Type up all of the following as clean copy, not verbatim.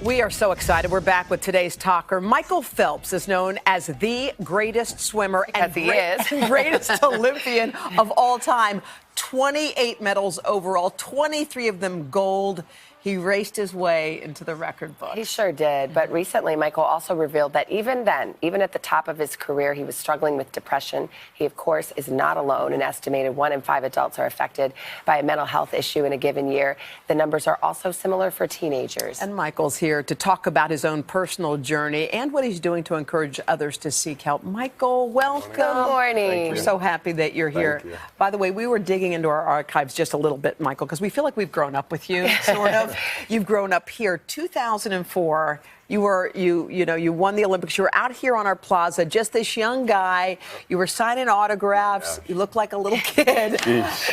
We are so excited. We're back with today's talker. Michael Phelps is known as the greatest swimmer and greatest Olympian of all time. 28 medals overall, 23 of them gold. He raced his way into the record book. He sure did. But recently, Michael also revealed that even then, even at the top of his career, he was struggling with depression. He, of course, is not alone. An estimated 1 in 5 adults are affected by a mental health issue in a given year. The numbers are also similar for teenagers. And Michael's here to talk about his own personal journey and what he's doing to encourage others to seek help. Michael, welcome. Good morning. We're so happy that you're here. Thank you. By the way, we were digging into our archives just a little bit, Michael, because we feel like we've grown up with you, sort of. You've grown up here. 2004, you won the Olympics. You were out here on our plaza, just this young guy. You were signing autographs. You look like a little kid.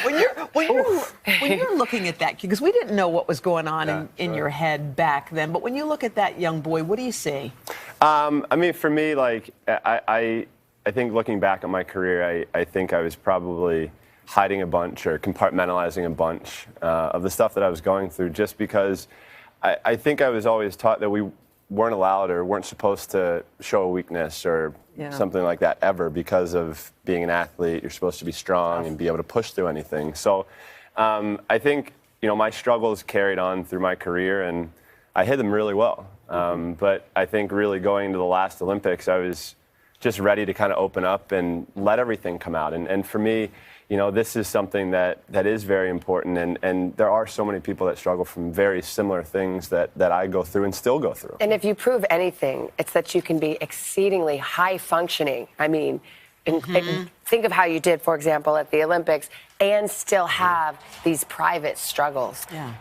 when you're looking at that kid, because we didn't know what was going on in your head back then, but when you look at that young boy, what do you see? I mean, for me, like, I think looking back at my career, I think I was probably hiding a bunch or compartmentalizing a bunch of the stuff that I was going through, just because I think I was always taught that we weren't allowed or weren't supposed to show a weakness or something like that ever, because of being an athlete. You're supposed to be strong and be able to push through anything. So I think, my struggles carried on through my career, and I hid them really well. But I think really going to the last Olympics, I was just ready to kind of open up and let everything come out. And for me, this is something that is very important, and there are so many people that struggle from very similar things that I go through and still go through. And if you prove anything, it's that you can be exceedingly high functioning. I mean, think of how you did, for example, at the Olympics, and still have these private struggles. Yeah.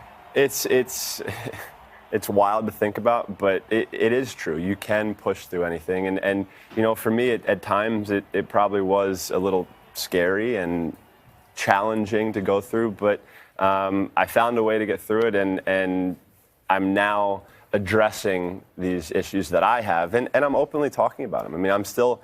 It's wild to think about, but it is true. You can push through anything. And for me, at times, it probably was a little scary and challenging to go through, but I found a way to get through it, and I'm now addressing these issues that I have, and I'm openly talking about them. I mean, I'm still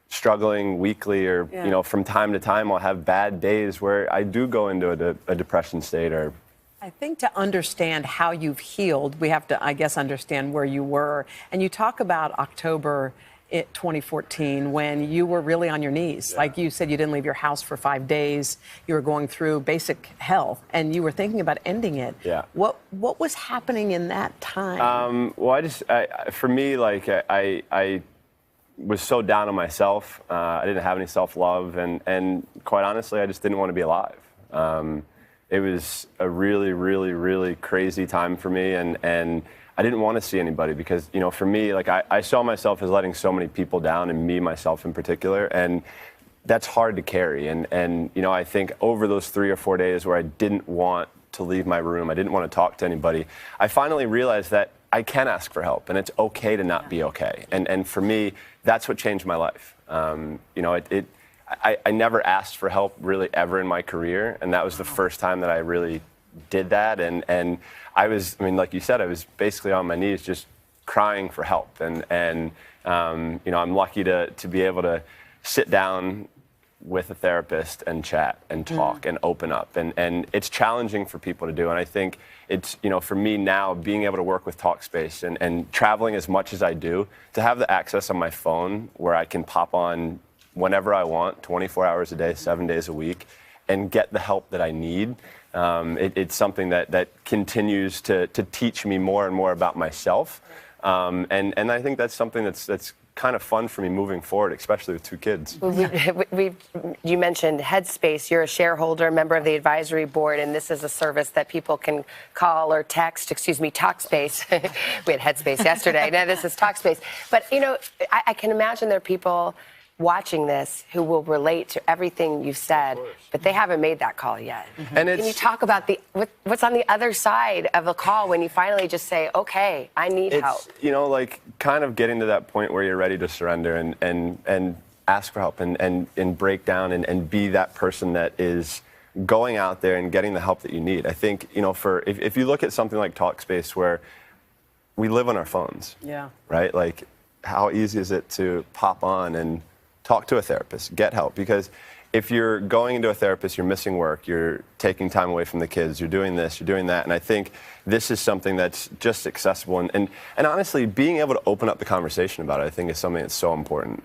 struggling weekly, or from time to time I'll have bad days where I do go into a depression state. Or I think to understand how you've healed, we have to, I guess, understand where you were. And you talk about October 2014, when you were really on your knees. Like you said, you didn't leave your house for 5 days. You were going through basic hell, and you were thinking about ending it. Yeah. What was happening in that time? Well, for me, like, I was so down on myself. I didn't have any self-love, and quite honestly, I just didn't want to be alive. It was a really, really, really crazy time for me, and I didn't want to see anybody, because, for me, like, I saw myself as letting so many people down, and me, myself in particular, and that's hard to carry. And I think over those 3 or 4 days where I didn't want to leave my room, I didn't want to talk to anybody, I finally realized that I can ask for help, and it's okay to not be okay. And for me, that's what changed my life. I never asked for help really ever in my career, and that was the first time that I really did that. And I was, like you said, I was basically on my knees just crying for help. And I'm lucky to be able to sit down with a therapist and chat and talk and open up. And it's challenging for people to do. And I think it's, for me now, being able to work with Talkspace and traveling as much as I do, to have the access on my phone where I can pop on whenever I want, 24 hours a day, 7 days a week, and get the help that I need. It's something that continues to teach me more and more about myself. And I think that's something that's kind of fun for me moving forward, especially with 2 kids. You mentioned Headspace. You're a shareholder, member of the advisory board, and this is a service that people can call or text, Talkspace. We had Headspace yesterday. Now this is Talkspace. But, I can imagine there are people watching this who will relate to everything you've said, but they haven't made that call yet. And can you talk about what's on the other side of a call when you finally just say, okay, I need help? Like, kind of getting to that point where you're ready to surrender and ask for help and break down and be that person that is going out there and getting the help that you need. I think, if you look at something like Talkspace, where we live on our phones, right? Like, how easy is it to pop on and talk to a therapist, get help? Because if you're going into a therapist, you're missing work, you're taking time away from the kids, you're doing this, you're doing that. And I think this is something that's just accessible. And honestly, being able to open up the conversation about it, I think is something that's so important.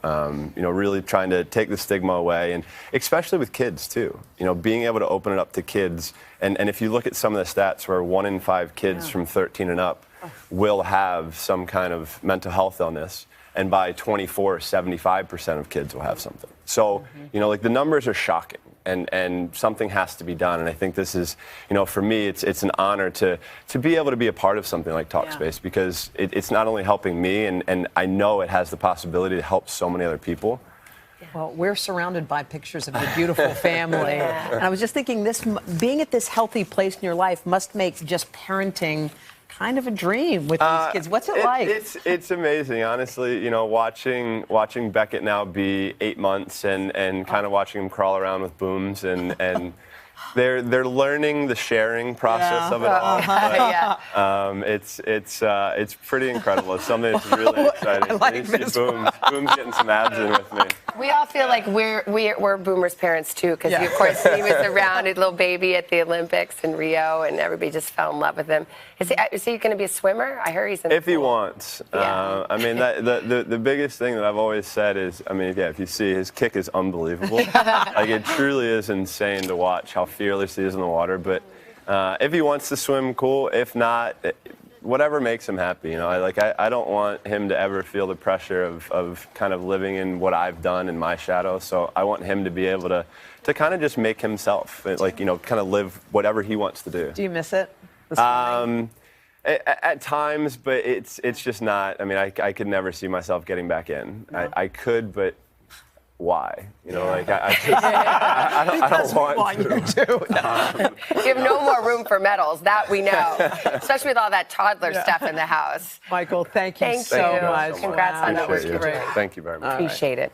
Really trying to take the stigma away, and especially with kids too. Being able to open it up to kids. And if you look at some of the stats where 1 in 5 kids from 13 and up will have some kind of mental health illness. And by 24, 75% of kids will have something. So, the numbers are shocking, and something has to be done. And I think this is, for me, it's an honor to be able to be a part of something like Talkspace, because it's not only helping me, and I know it has the possibility to help so many other people. Well, we're surrounded by pictures of your beautiful family. And I was just thinking, being at this healthy place in your life must make just parenting kind of a dream with these kids. What's it like? It's amazing, honestly. Watching Beckett now be 8 months and kind of watching him crawl around with booms and they're learning the sharing process of it all. It's pretty incredible. It's something that's really exciting. I like this. Boom's getting some abs in with me. We all feel like we're Boomer's parents too, because of course he was around, a little baby at the Olympics in Rio, and everybody just fell in love with him. Is he going to be a swimmer? I heard he's in the If he wants. The biggest thing that I've always said is, if you see, his kick is unbelievable. It truly is insane to watch how fearless he is in the water. But if he wants to swim, cool. If not, whatever makes him happy. I don't want him to ever feel the pressure of kind of living in what I've done in my shadow. So I want him to be able to kind of just make himself, kind of live whatever he wants to do. Do you miss it? At times, but it's just not. I could never see myself getting back in. No. I could, but why? I don't want you to. You have no more room for medals, that we know, especially with all that toddler stuff in the house. Michael, thank you so much. Congrats on that. Thank you very much. Appreciate it.